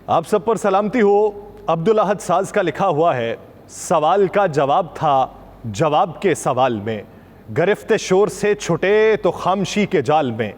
आप सब पर सलामती हो। अब्दुल अहद साज का लिखा हुआ है, सवाल का जवाब था जवाब के सवाल में, गिरफ्ते शोर से छुटे तो खामशी के जाल में।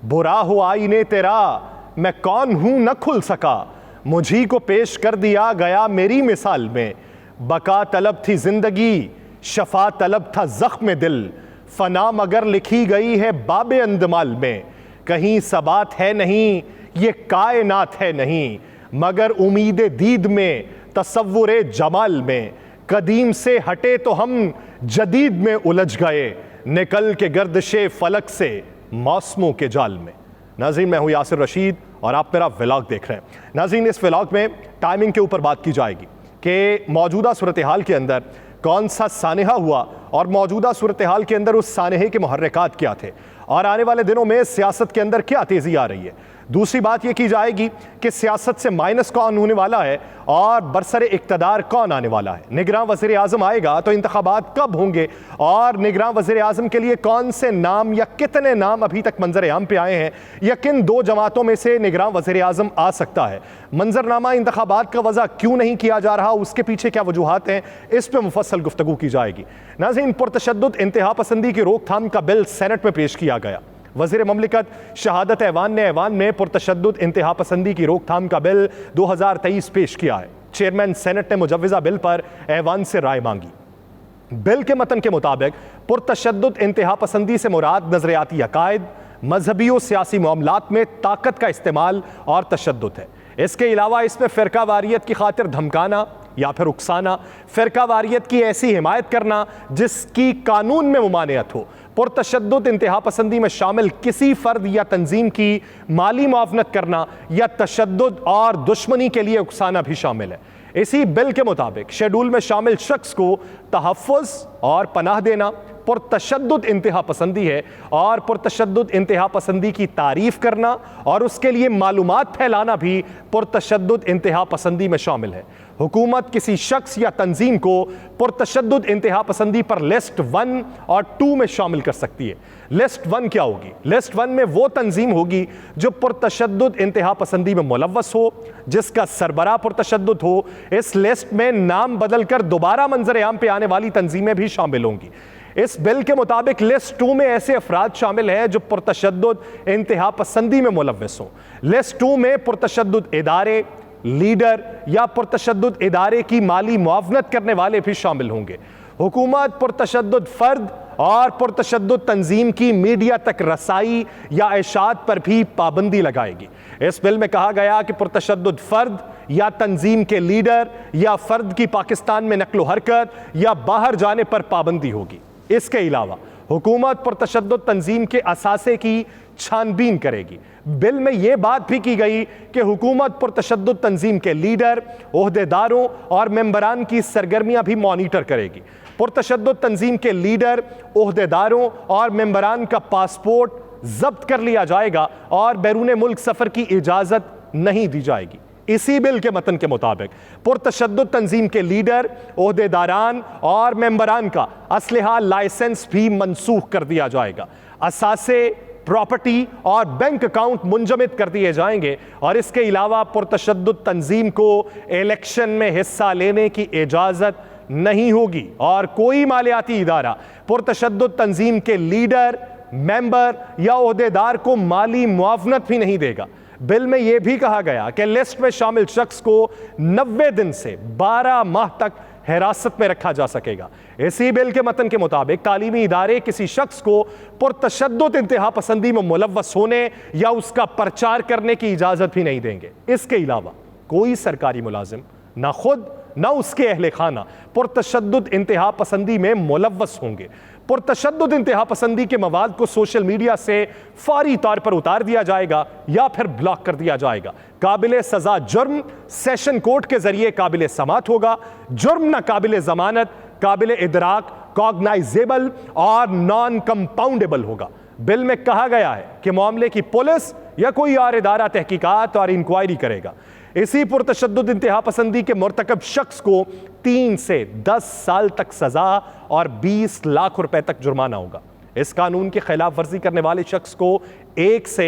बुरा हो आईने तेरा, मैं कौन हूं न खुल सका, मुझी को पेश कर दिया गया मेरी मिसाल में। बका तलब थी जिंदगी, शफा तलब था जख्म दिल, फना मगर लिखी गई है बाबे अंदमाल में। कहीं सबात है नहीं, ये कायनात है नहीं, मगर उम्मीद दीद में, तसव्वुरे जमाल में। कदीम से हटे तो हम जदीद में उलझ गए, निकल के गर्दिशे फलक से मौसमों के जाल में। नाज़रीन, मैं हूं यासिर रशीद और आप मेरा व्लॉग देख रहे हैं। नाज़रीन, इस व्लॉग में टाइमिंग के ऊपर बात की जाएगी कि मौजूदा सूरत हाल के अंदर कौन सा सानेहा हुआ और मौजूदा सूरत हाल के अंदर उस सानेहे के मुहर्रिकात क्या थे और आने वाले दिनों में सियासत के अंदर क्या तेजी आ रही है। दूसरी बात यह की जाएगी कि सियासत से माइनस कौन होने वाला है और बरसरे इक्तदार कौन आने वाला है। निगरान वज़ीर आज़म आएगा तो इंतखाबात कब होंगे और निगरान वज़ीर आज़म के लिए कौन से नाम या कितने नाम अभी तक मंजर आम पे आए हैं या किन दो जमातों में से निगरान वज़ीर आज़म आ सकता है। मंजरनामा इंतखाबात का वज़ा क्यों नहीं किया जा रहा, उसके पीछे क्या वजूहात हैं, इस पर मुफस्सल गुफ्तगू की जाएगी। नाज़रीन, पुरतशद्दुद इंतहा पसंदी की रोकथाम का बिल सेनेट में पेश किया गया। वज़ीर ममलिकत शहादत ऐवान ने ऐवान में पुरतशद्दुद इंतहा पसंदी की रोकथाम का बिल 2023 पेश किया है। चेयरमैन सेनेट ने मुजव्विज़ा बिल पर ऐवान से राय मांगी। बिल के मतन के मुताबिक पुरतशद्दुद इंतहा पसंदी से मुराद नजरियाती अकायद, मजहबी और सियासी मामलात में ताकत का इस्तेमाल और तशद्दुद है। इसके अलावा इसमें फ़िरका वारियत की खातिर धमकाना या फिर उकसाना, फ़िरका वारियत की ऐसी हिमायत करना जिसकी कानून में मुमानियत हो, पुरतशद्दुद इंतहा पसंदी में शामिल किसी फ़र्द या तंजीम की माली मुआवनत करना या तशद्दुद और दुश्मनी के लिए उकसाना भी शामिल है। इसी बिल के मुताबिक शेड्यूल में शामिल शख्स को तहफ़्फ़ुज़ और पनाह देना पुरतशद्दुद इंतहा पसंदी है और पुरतशद्दुद इंतहा पसंदी की तारीफ़ करना और उसके लिए मालूमात फैलाना भी पुरतशद्दुद इंतहा पसंदी में शामिल है। हुकूमत किसी शख्स या तंजीम को पुरतशद्दुद इंतहा पसंदी पर लिस्ट 1 और 2 में शामिल कर सकती है। लिस्ट 1 क्या होगी? लिस्ट 1 में वो तंजीम होगी जो पुरतशद्दुद इंतहा पसंदी में मुलव्वस हो, जिसका सरबराह पुरतशद्दुद हो। इस लिस्ट में नाम बदलकर दोबारा मंजर आम पे आने वाली तंजीमें भी शामिल होंगी। इस बिल के मुताबिक लिस्ट 2 में ऐसे अफराद शामिल हैं जो पुरतशद्दुद इंतहा पसंदी में मुलव्वस हों। लिस्ट 2 में पुरतशद्दुद इदारे, लीडर या पुरतशद्दुद इदारे की माली मुआवनत करने वाले भी शामिल होंगे। हुकूमत पुरतशद्दुद फर्द और पुरतशद्दुद तंजीम की मीडिया तक रसाई या इशाअत पर भी पाबंदी लगाएगी। इस बिल में कहा गया कि पुरतशद्दुद फर्द या तंजीम के लीडर या फर्द की पाकिस्तान में नक्लो हरकत या बाहर जाने पर पाबंदी होगी। इसके अलावा हुकूमत पुरतशद्दुद तंजीम के असासे की छानबीन करेगी। बिल में यह बात भी की गई कि हुकूमत पुरतशद्दुद तंजीम के लीडर, ओहदेदारों और मेंबरान की सरगर्मियां भी मॉनिटर करेगी। पुरतशद्दुद तंजीम के लीडर, ओहदेदारों और मेंबरान का पासपोर्ट जब्त कर लिया जाएगा और बैरून मुल्क सफर की इजाजत नहीं दी जाएगी। इसी बिल के मतन के मुताबिक पुरतशद्दुद तंजीम के लीडर, ओहदेदारान और मेंबरान का असलहा लाइसेंस भी मनसूख कर दिया जाएगा। असासे, प्रॉपर्टी और बैंक अकाउंट मुंजमद कर दिए जाएंगे और इसके अलावा पुरतशद्दुद तंजीम को इलेक्शन में हिस्सा लेने की इजाजत नहीं होगी और कोई मालियाती इदारा पुरतशद्दुद तंजीम के लीडर, मेंबर या ओहदेदार को माली मुआवनत भी नहीं देगा। बिल में यह भी कहा गया कि लिस्ट में शामिल शख्स को 90 दिन से 12 माह तक हिरासत में रखा जा सकेगा। इसी बिल के मतन के मुताबिक तालीमी इदारे किसी शख्स को पुरतशद्दुद इंतहा पसंदी में मुलव्वस होने या उसका प्रचार करने की इजाजत भी नहीं देंगे। इसके अलावा कोई सरकारी मुलाजिम ना खुद ना उसके अहले खाना पुरतशद्दुद इंतहा पसंदी में मुलव्वस होंगे। पुरतशद्दुद इंतहा पसंदी के मवाद को सोशल मीडिया से फौरी तौर पर उतार दिया जाएगा या फिर ब्लॉक कर दिया जाएगा। काबिल सजा जुर्म सेशन कोर्ट के जरिए काबिल समात होगा। जुर्म ना काबिल जमानत, काबिल इदराक, कॉग्नाइजेबल और नॉन कंपाउंडेबल होगा। बिल में कहा गया है कि मामले की पुलिस या कोई और इदारा तहकीकात और इंक्वायरी करेगा। इसी पुरतशद्दुद इंतहा पसंदी के मुर्तकब शख्स को 3 से 10 साल तक सजा और 20 लाख रुपए तक जुर्माना होगा। इस कानून की खिलाफ वर्जी करने वाले शख्स को 1 से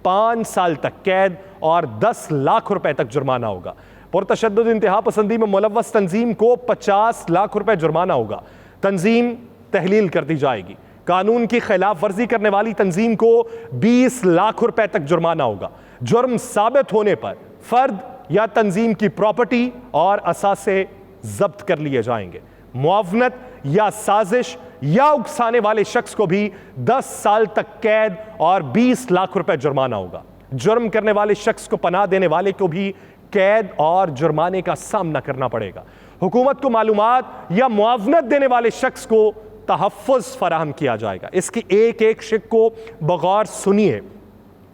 5 साल तक कैद और 10 लाख रुपए तक जुर्माना होगा। पुरतशद्दुद इंतहा पसंदी में मुलव्वस तंजीम को 50 लाख रुपए जुर्माना होगा। तंजीम तहलील कर दी जाएगी। कानून की खिलाफ वर्जी करने वाली तंजीम को 20 लाख रुपए तक जुर्माना होगा। जुर्म साबित होने पर फर्द या तंजीम की प्रॉपर्टी और असासे जब्त कर लिए जाएंगे। मुआवनत या साजिश या उकसाने वाले शख्स को भी 10 साल तक कैद और 20 लाख रुपए जुर्माना होगा। जुर्म करने वाले शख्स को पनाह देने वाले को भी कैद और जुर्माने का सामना करना पड़ेगा। हुकूमत को मालूमात या मुआवनत देने वाले शख्स को तहफ़्फ़ुज़ फराहम किया जाएगा। इसकी एक एक शिक को बगौर सुनिए।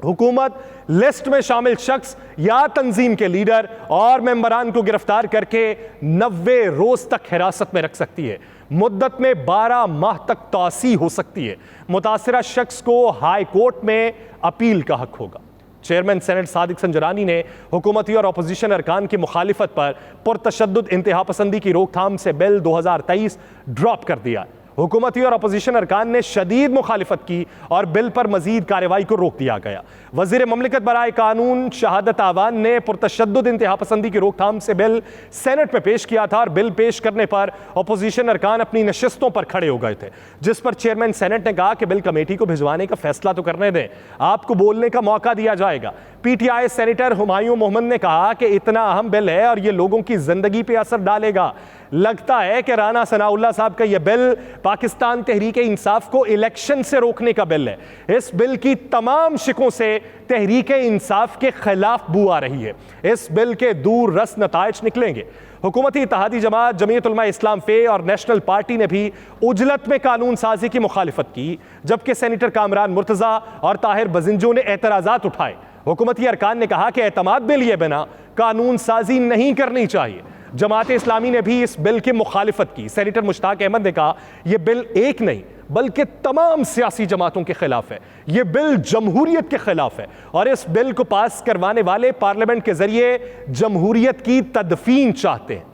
हुकूमत लिस्ट में शामिल शख्स या तंजीम के लीडर और मेंबरान को गिरफ्तार करके 90 रोज तक हिरासत में रख सकती है। मुद्दत में 12 माह तक तौसी हो सकती है। मुतासिरा शख्स को हाई कोर्ट में अपील का हक होगा। चेयरमैन सेनेट सादिक संजरानी ने हुकूमती और अपोजिशन अरकान की मुखालिफत पर पुरतशद्दुद इंतहा पसंदी की रोकथाम से बिल 2023 ड्रॉप कर दिया। हुकूमती और अपोजिशन अरकान ने शदीद मुखालिफत की और बिल पर मजीद कार्रवाई को रोक दिया गया। वज़ीर ममलिकत बराए कानून शहादत आवान ने पुरतशद्दुद इंतहा पसंदी की रोकथाम से बिल सेनेट में पेश किया था और बिल पेश करने पर अपोजिशन अरकान अपनी नशिस्तों पर खड़े हो गए थे, जिस पर चेयरमैन सेनेट ने कहा कि बिल कमेटी को भिजवाने का फैसला तो करने दें, आपको बोलने का मौका दिया जाएगा। PTI सेनेटर हुमायूं मोहम्मद ने कहा कि इतना अहम बिल है और ये लोगों की जिंदगी पे असर डालेगा। लगता है कि राना सनाउल्लाह साहब का यह बिल पाकिस्तान तहरीक इंसाफ को इलेक्शन से रोकने का बिल है। इस बिल की तमाम शिकों से तहरीक इंसाफ के खिलाफ बू आ रही है। इस बिल के दूर रस नताइज निकलेंगे। हुकूमती इत्तेहादी जमात जमीयत उलमा इस्लाम फे और नेशनल पार्टी ने भी उजलत में कानून साजी की मुखालिफत की, जबकि सेनेटर कामरान मुर्तजा और ताहिर बजिंजो ने एतराज़ात उठाए। हुकूमती अरकान ने कहा कि एतमाद बिल लिए बिना कानून साजी नहीं करनी चाहिए। जमात इस्लामी ने भी इस बिल की मुखालिफत की। सेनेटर मुश्ताक अहमद ने कहा यह बिल एक नहीं बल्कि तमाम सियासी जमातों के खिलाफ है। यह बिल जमहूरियत के खिलाफ है और इस बिल को पास करवाने वाले पार्लियामेंट के जरिए जमहूरियत की तदफीन चाहते हैं।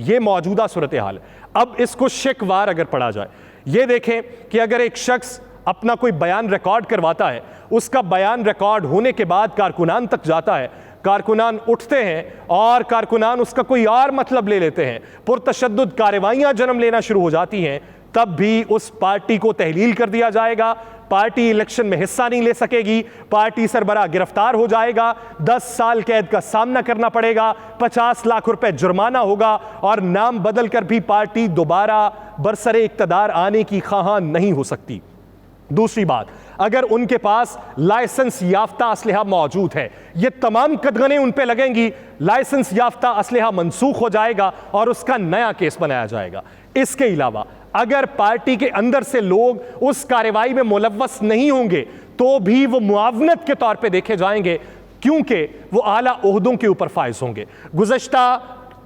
यह मौजूदा सूरत हाल है। अब इसको शिकवार अगर पढ़ा जाए, यह देखें कि अगर एक शख्स अपना कोई बयान रिकॉर्ड करवाता है, उसका बयान रिकॉर्ड होने के बाद कारकुनान तक जाता है, कारकुनान उठते हैं और कारकुनान उसका कोई और मतलब ले लेते हैं, पुरतशद्दुद कार्रवाइयां जन्म लेना शुरू हो जाती हैं, तब भी उस पार्टी को तहलील कर दिया जाएगा। पार्टी इलेक्शन में हिस्सा नहीं ले सकेगी, पार्टी सरबराह गिरफ्तार हो जाएगा, 10 साल कैद का सामना करना पड़ेगा, 50 लाख रुपए जुर्माना होगा और नाम बदल कर भी पार्टी दोबारा बरसरे इक्तदार आने की ख्वाहां नहीं हो सकती। दूसरी बात, अगर उनके पास लाइसेंस याफ्ता असलहा मौजूद है, ये तमाम कदगने उन पे लगेंगी, लाइसेंस याफ्ता असलहा मनसूख हो जाएगा और उसका नया केस बनाया जाएगा। इसके अलावा अगर पार्टी के अंदर से लोग उस कार्रवाई में मुलव्वस नहीं होंगे तो भी वो मुआवनत के तौर पे देखे जाएंगे, क्योंकि वो आला ओहदों के ऊपर फाइज होंगे। गुज़श्ता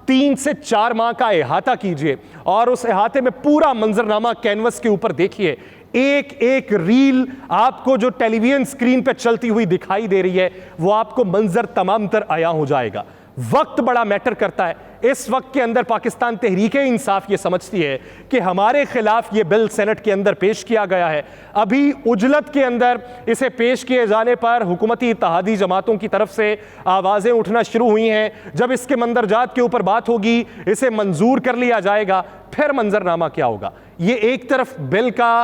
3 से 4 माह का अहाता कीजिए और उस अहाते में पूरा मंजरनामा कैनवस के ऊपर देखिए। एक एक रील आपको जो टेलीविजन स्क्रीन पर चलती हुई दिखाई दे रही है, वो आपको मंजर तमाम तर आया हो जाएगा। वक्त बड़ा मैटर करता है। इस वक्त के अंदर पाकिस्तान तहरीक इंसाफ ये समझती है कि हमारे खिलाफ ये बिल सेनेट के अंदर पेश किया गया है। अभी उजलत के अंदर इसे पेश किए जाने पर हुकूमती इत्तेहादी जमातों की तरफ से आवाज़ें उठना शुरू हुई हैं। जब इसके मंदरजात के ऊपर बात होगी, इसे मंजूर कर लिया जाएगा, फिर मंजरनामा क्या होगा। ये एक तरफ बिल का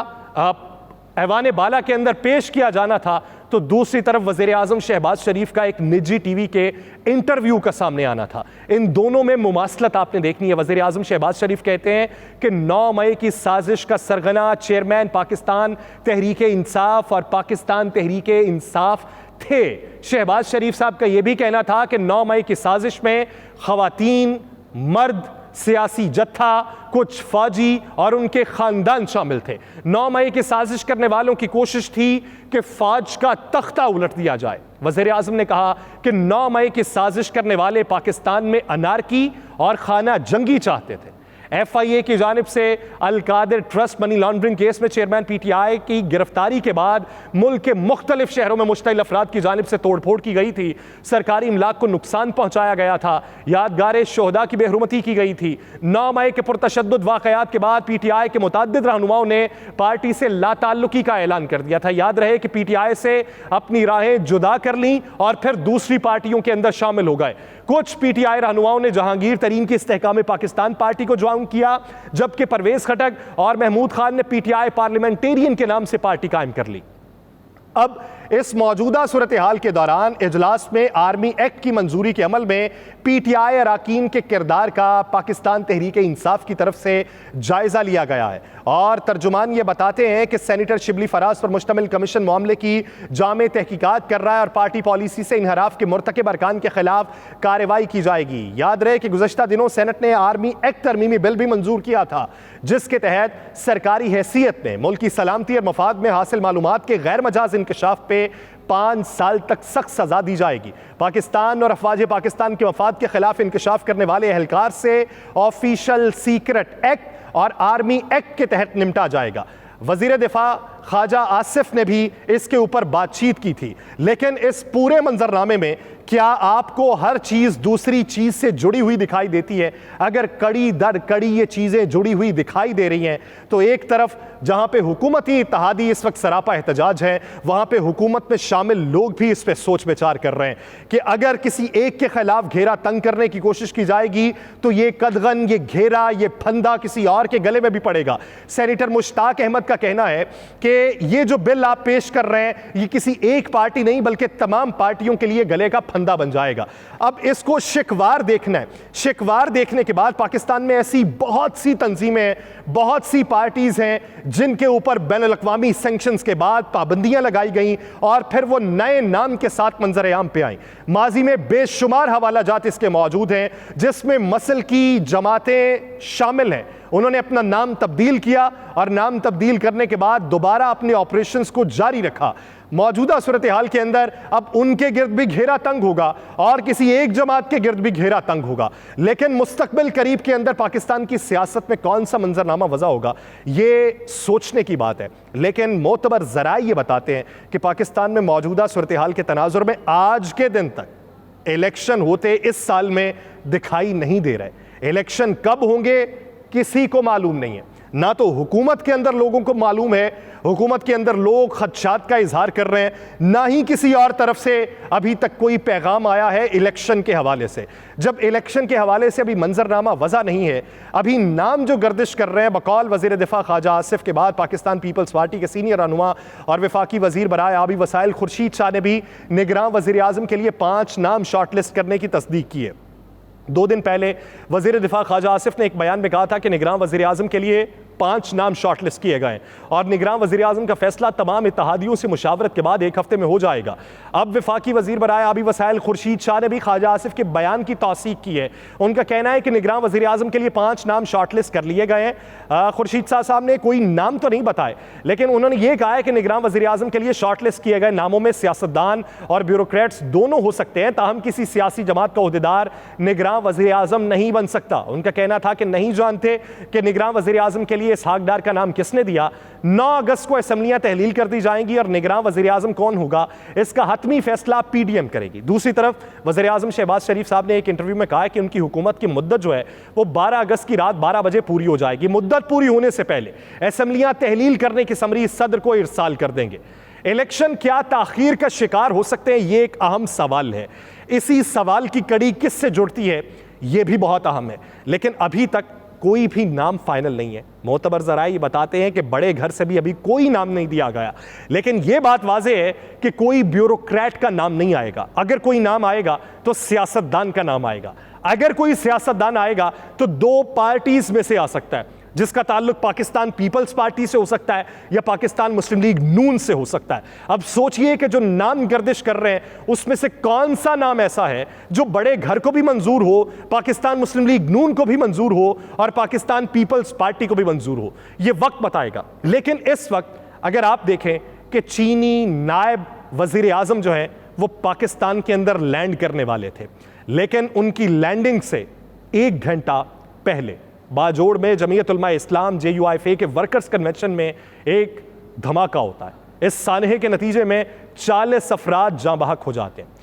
ऐवान बाला के अंदर पेश किया जाना था, तो दूसरी तरफ वज़ीर आज़म शहबाज शरीफ का एक निजी टीवी के इंटरव्यू का सामने आना था। इन दोनों में मुमासलत आपने देखनी है। वज़ीर आज़म शहबाज शरीफ कहते हैं कि 9 मई की साजिश का सरगना चेयरमैन पाकिस्तान तहरीक इंसाफ और पाकिस्तान तहरीक इंसाफ थे। शहबाज शरीफ साहब का यह भी कहना था कि 9 मई की साजिश में ख़वातीन, मर्द, सियासी जत्था, कुछ फौजी और उनके खानदान शामिल थे। 9 मई की साजिश करने वालों की कोशिश थी कि फौज का तख्ता उलट दिया जाए। वज़ीर आज़म ने कहा कि 9 मई की साजिश करने वाले पाकिस्तान में अनारकी और खाना जंगी चाहते थे। FIA की जानिब से Al-Qadir trust money laundering case में चेयरमैन PTI की गिरफ्तारी के बाद मुल्क के मुख्तलिफ शहरों में मुश्तइल अफराद की जानिब से तोड़फोड़ की गई थी, सरकारी इमलाक को नुकसान पहुंचाया गया था, यादगार शोहदा की बेहुरमती की गई थी। 9 मई के पुरतशद्दुद वाक़यात के बाद PTI के मुतअद्दिद रहनुमाओं ने पार्टी से लाताल्लुकी का ऐलान कर दिया था। याद रहे कि PTI से अपनी राहें जुदा कर लीं और फिर दूसरी पार्टियों के अंदर शामिल हो गए। कुछ PTI रहनुमाओं ने जहांगीर तरीन की इस्तेहकाम पाकिस्तान पार्टी को ज्वाइन किया, जबकि परवेज खटक और महमूद खान ने PTI पार्लियामेंटेरियन के नाम से पार्टी कायम कर ली। अब इस मौजूदा सूरत हाल के दौरान इजलास में आर्मी एक्ट की मंजूरी के अमल में PTI अरकान के किरदार का पाकिस्तान तहरीक इंसाफ की तरफ से जायजा लिया गया है और तर्जुमान ये बताते हैं कि सेनेटर शिबली फराज पर मुश्तमिल कमीशन मामले की जामे तहकीकात कर रहा है और पार्टी पॉलिसी से इनहराफ के मुर्तकिब अरकान के खिलाफ कार्रवाई की जाएगी। याद रहे कि गुज़श्ता दिनों सेनेट ने आर्मी एक्ट तरमीमी बिल भी मंजूर किया था, जिसके तहत सरकारी हैसियत में मुल्की सलामती और मफाद में हासिल मालूमात के गैर मजाज इंकशाफ पे 5 साल तक सख्त सजा दी जाएगी। पाकिस्तान और अफवाज पाकिस्तान के मफाद के खिलाफ इंकशाफ करने वाले एहलकार से ऑफिशियल सीक्रेट एक्ट और आर्मी एक्ट के तहत निपटा जाएगा। वजीर दिफा ख्वाजा आसिफ ने भी इसके ऊपर बातचीत की थी, लेकिन इस पूरे मंजरनामे में क्या आपको हर चीज दूसरी चीज से जुड़ी हुई दिखाई देती है? अगर कड़ी दर कड़ी ये चीजें जुड़ी हुई दिखाई दे रही हैं, तो एक तरफ जहां पे हुकूमती इत्तेहादी इस वक्त सरापा एहतजाज है, वहां पे हुकूमत में शामिल लोग भी इस पे सोच विचार कर रहे हैं कि अगर किसी एक के खिलाफ घेरा तंग करने की कोशिश की जाएगी तो ये कदगन, ये घेरा, ये फंदा किसी और के गले में भी पड़ेगा। सेनेटर मुश्ताक अहमद का कहना है कि ये जो बिल आप पेश कर रहे हैं, ये किसी एक पार्टी नहीं बल्कि तमाम पार्टियों के लिए गले का फंदा बन जाएगा। अब इसको शिकवार देखना है। शिकवार देखने के बाद पाकिस्तान में ऐसी बहुत सी तंजीमें, बहुत सी पार्टीज हैं जिनके ऊपर बैनुल अक़वामी सैंक्शंस के बाद पाबंदियां लगाई गई और फिर वो नए नाम के साथ मंजर आम पे आई। माजी में बेशुमार हवालाजात इसके मौजूद हैं जिसमें मसल की जमातें शामिल हैं। उन्होंने अपना नाम तब्दील किया और नाम तब्दील करने के बाद दोबारा अपने ऑपरेशंस को जारी रखा। मौजूदा सूरत हाल के अंदर अब उनके गिर्द भी घेरा तंग होगा और किसी एक जमात के गिर्द भी घेरा तंग होगा। लेकिन मुस्तकबिल करीब के अंदर पाकिस्तान की सियासत में कौन सा मंजरनामा वज़ा होगा, ये सोचने की बात है। लेकिन मोतबर ज़राए ये बताते हैं कि पाकिस्तान में मौजूदा सूरत हाल के तनाजुर में आज के दिन तक इलेक्शन होते इस साल में दिखाई नहीं दे रहे। इलेक्शन कब होंगे किसी को मालूम नहीं है, ना तो हुकूमत के अंदर लोगों को मालूम है, हुकूमत के अंदर लोग खदशात का इजहार कर रहे हैं, ना ही किसी और तरफ से अभी तक कोई पैगाम आया है इलेक्शन के हवाले से। जब इलेक्शन के हवाले से अभी मंजरनामा वज़ा नहीं है, अभी नाम जो गर्दिश कर रहे हैं बकौल वज़ीर दिफा ख्वाजा आसिफ के बाद पाकिस्तान पीपल्स पार्टी के सीनियर रहनुमा और वफाकी वज़ीर बराए आबी वसाइल खुर्शीद शाह ने भी निगरान वज़ीर आज़म के लिए 5 नाम शॉर्टलिस्ट करने की तस्दीक की है। 2 दिन पहले वज़ीर दिफा ख्वाजा आसिफ ने एक बयान में कहा था कि निगरान वज़ीर आज़म के लिए 5 नाम शॉर्टलिस्ट किए गए और निगरान वज़ीर आज़म का फैसला तमाम इत्तेहादियों से मुशावरत के बाद 1 हफ्ते में हो जाएगा। अब वफाकी वज़ीर बराए आबी वसाइल खुर्शीद शाह ने भी ख्वाजा आसिफ के बयान की तौसीक की है। उनका कहना है कि निगरान वज़ीर आज़म के लिए 5 नाम शॉर्टलिस्ट कर लिए गए हैं। खुर्शीद शाह साहब ने कोई नाम तो नहीं बताए, लेकिन उन्होंने ये कहा है कि निगरान वज़ीर आज़म के लिए शॉर्टलिस्ट किए गए नामों में सियासतदान और ब्यूरोक्रेट्स दोनों हो सकते हैं, ताहम किसी सियासी जमात का ओहदेदार निगरान वज़ीर आज़म नहीं बन सकता। उनका कहना था कि नहीं जानते कि निगरान वज़ीर आज़म के लिए इसहाक डार का नाम किसने दिया। 9 अगस्त को असेंबलियां तहलील कर दी जाएंगी और निगरान वज़ीर आज़म कौन होगा इसका हतमी फैसला PDM करेगी। दूसरी तरफ वज़ीर आज़म शहबाज शरीफ साहब ने एक इंटरव्यू में कहा कि उनकी हुकूमत की मुद्दत जो है वो 12 अगस्त की रात 12 बजे पूरी हो जाएगी। मुद्दत पूरी होने से पहले असेंबलियां तहलील करने की समरी सदर को इरसाल कर देंगे। इलेक्शन क्या ताखीर का शिकार हो सकते हैं, ये एक अहम सवाल है। इसी सवाल की कड़ी किससे जुड़ती है, ये भी बहुत अहम है। लेकिन अभी तक कोई भी नाम फाइनल नहीं है। मोतबर ज़राए ये बताते हैं कि बड़े घर से भी अभी कोई नाम नहीं दिया गया, लेकिन ये बात वाज़े है कि कोई ब्यूरोक्रेट का नाम नहीं आएगा। अगर कोई नाम आएगा तो सियासतदान का नाम आएगा। अगर कोई सियासतदान आएगा तो 2 पार्टीज में से आ सकता है, जिसका ताल्लुक पाकिस्तान पीपल्स पार्टी से हो सकता है या पाकिस्तान मुस्लिम लीग नून से हो सकता है। अब सोचिए कि जो नाम गर्दिश कर रहे हैं उसमें से कौन सा नाम ऐसा है जो बड़े घर को भी मंजूर हो, पाकिस्तान मुस्लिम लीग नून को भी मंजूर हो और पाकिस्तान पीपल्स पार्टी को भी मंजूर हो। यह वक्त बताएगा। लेकिन इस वक्त अगर आप देखें कि चीनी नायब वजीर आजम जो है वो पाकिस्तान के अंदर लैंड करने वाले थे, लेकिन उनकी लैंडिंग से 1 घंटा पहले बाजोड़ में जमीयत उलमा इस्लाम JUIFA के वर्कर्स कन्वेंशन में एक धमाका होता है। इस सानहे के नतीजे में 40 अफराद जाँ बहक हो जाते हैं।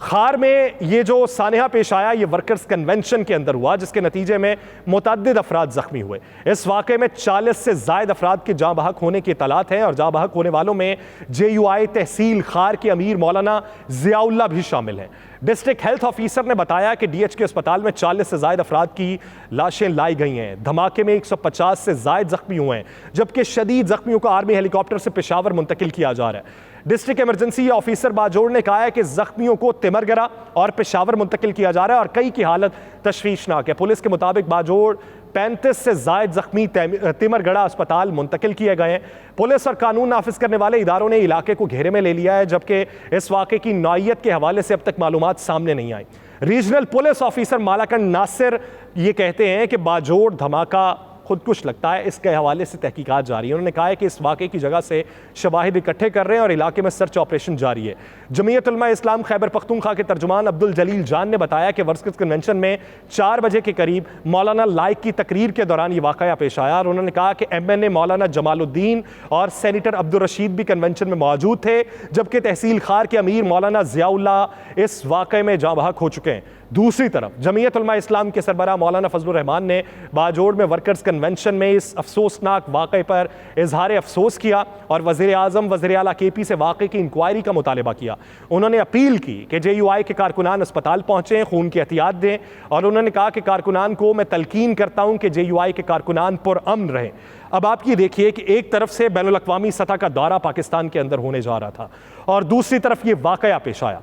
खार में ये जो सानहा पेश आया ये वर्कर्स कन्वेंशन के अंदर हुआ, जिसके नतीजे में मुतअद्दिद अफराद जख्मी हुए। इस वाक़े में 40 से ज़ायद अफराद के जाँ बहक होने की इत्तलात हैं और जाँ बहक होने वालों में JUI तहसील खार के अमीर मौलाना ज़ियाउल्लाह भी शामिल हैं। डिस्ट्रिक्ट हेल्थ ऑफिसर ने बताया कि DH के अस्पताल में 40 से ज़ायद अफराद की लाशें लाई गई हैं। धमाके में 150 से ज़ायद जख्मी हुए हैं, जबकि शदीद जख्मियों को आर्मी हेलीकॉप्टर से पेशावर मुंतकिल किया जा रहा है। डिस्ट्रिक्ट इमरजेंसी ऑफिसर बाजोड़ ने कहा है कि जख्मियों को तिमरगरा और पेशावर मुंतकिल किया जा रहा है और कई की हालत तशवीशनाक है। पुलिस के मुताबिक बाजोड़ 35 से ज़ायद जख्मी तिमरगढ़ा अस्पताल मुंतकिल किए गए हैं। पुलिस और कानून नाफिज करने वाले इदारों ने इलाके को घेरे में ले लिया है, जबकि इस वाक़े की नौइयत के हवाले से अब तक मालूमात सामने नहीं आई। Regional police officer Malakand Nasir ये कहते हैं कि बाजोड़ धमाका खुदकुश लगता है, इसके हवाले से तहकीकात जारी है। उन्होंने कहा है कि इस वाक़े की जगह से शवाहिद इकट्ठे कर रहे हैं और इलाके में सर्च ऑपरेशन जारी है। जमीयत उलमा इस्लाम खैबर पख्तूनख्वा के तर्जुमान अब्दुल जलील जान ने बताया कि वर्कर्स कन्वेंशन में 4 बजे के करीब मौलाना लाइक की तकरीर के दौरान ये वाक़या पेश आया और उन्होंने कहा कि MNA मौलाना जमालुद्दीन और सेनेटर अब्दुल रशीद भी कन्वेंशन में मौजूद थे, जबकि तहसील खार के अमीर मौलाना ज़ियाउल्लाह इस वाक़े में जाँ बहक हो चुके हैं। दूसरी तरफ जमीयत उलमा इस्लाम के सरबराह मौलाना फजलुर रहमान ने बाजोड़ में वर्कर्स कन्वेंशन में इस अफसोसनाक वाक़े पर इजहार अफसोस किया और वज़ीर आज़म वज़ीर आला KP से वाक़े की इंक्वायरी का मुतालबा किया। उन्होंने अपील की कि JUI के कारकुनान अस्पताल पहुँचें, खून की एहतियात दें और उन्होंने कहा कि कारकुनान को मैं तलकीन करता हूँ कि JUI के कारकुनान पुरअमन रहें। अब आप ये देखिए कि एक तरफ से बैनुल अक़वामी सतह का दौरा पाकिस्तान के अंदर होने जा रहा था और दूसरी तरफ ये वाक़या पेश आया।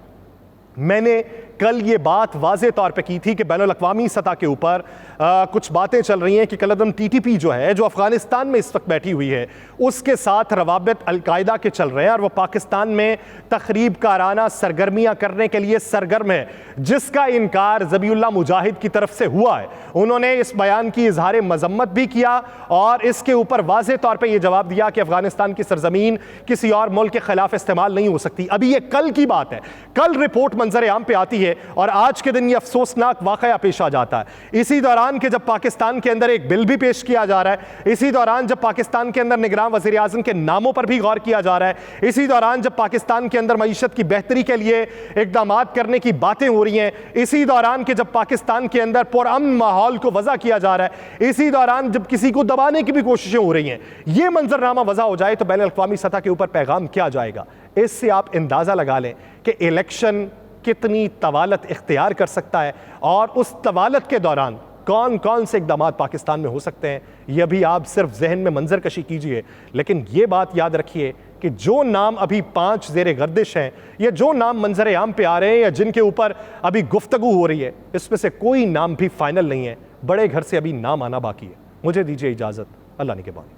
मैंने कल ये बात वाज़े तौर पे की थी कि बैनुल अक़वामी सतह के ऊपर कुछ बातें चल रही हैं कि कलअदम TTP जो है, जो अफ़गानिस्तान में इस वक्त बैठी हुई है, उसके साथ रवाबित अलकायदा के चल रहे हैं और वो पाकिस्तान में तखरीब काराना सरगर्मियाँ करने के लिए सरगर्म है, जिसका इनकार ज़बीउल्लाह मुजाहिद की तरफ से हुआ है। उन्होंने इस बयान की इजहार मजम्मत भी किया और इसके ऊपर वाज़े तौर पर यह जवाब दिया कि अफ़गानिस्तान की सरजमीन किसी और मुल्क के खिलाफ इस्तेमाल नहीं हो सकती। अभी ये कल की बात है, कल रिपोर्ट मंजर आम पे आती है और आज के दिन ये अफसोसनाक वाक़या पेश आ जाता है। इसी दौरान के जब पाकिस्तान के अंदर एक बिल भी पेश किया जा रहा है, इसी दौरान जब पाकिस्तान के अंदर निगरान वज़ीर आज़म के नामों पर भी गौर किया जा रहा है, इसी दौरान जब पाकिस्तान के अंदर मईशत की बेहतरी के लिए इक़दामात करने की बातें हो रही हैं, इसी दौरान के जब पाकिस्तान के अंदर पुरअमन माहौल को वज़ा किया जा रहा है, इसी दौरान जब किसी को दबाने की भी कोशिशें हो रही हैं, ये मंजरनामा वज़ा हो जाए तो बैनुल अक़वामी सतह के ऊपर पैगाम क्या जाएगा। इससे आप अंदाज़ा लगा लें कि इलेक्शन कितनी तवालत इख्तियार कर सकता है और उस तवालत के दौरान कौन कौन से इक़दामात पाकिस्तान में हो सकते हैं, यह भी आप सिर्फ जहन में मंजर कशी कीजिए। लेकिन ये बात याद रखिए कि जो नाम अभी 5 ज़ेरे गर्दिश हैं, या जो नाम मंजर आम पे आ रहे हैं या जिनके ऊपर अभी गुफ्तगू हो रही है, इसमें से कोई नाम भी फाइनल नहीं है। बड़े घर से अभी नाम आना बाकी है। मुझे दीजिए इजाज़त, अल्लाह निगहबान।